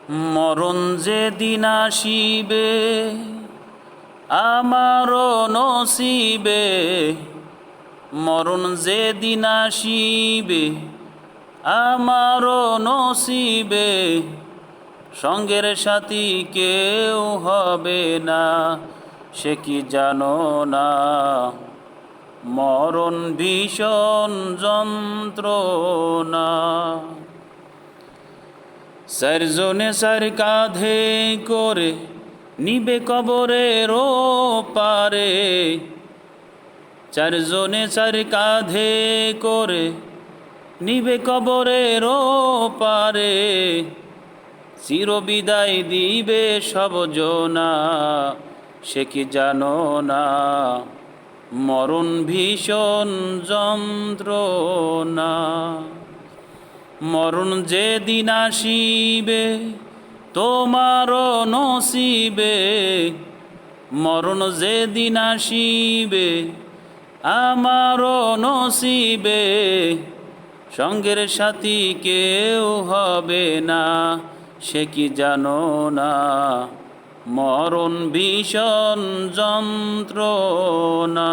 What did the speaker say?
মরণ যেদিন আসিবে আমারও নসিবে, মরণ যেদিন আসিবে আমারও নসিবে, সঙ্গের সাথী কেউ হবে না, সে কি জানো না? মরণ ভীষণ যন্ত্রণা। চারজনে চার কাঁধে করে নিবে কবরের পারে, চারজনে চার কাঁধে করে নিবে কবরের পারে, চিরবিদায় দিবে সব জনা, সে কি জানো না? মরণ ভীষণ যন্ত্রণা। মরণ যেদিন আসিবে তোমারও নসিবে, মরণ যেদিন আসিবে আমারও নসিবে, সঙ্গের সাথী কেউ হবে না, সে কি জানো না? মরণ ভীষণ যন্ত্রণা।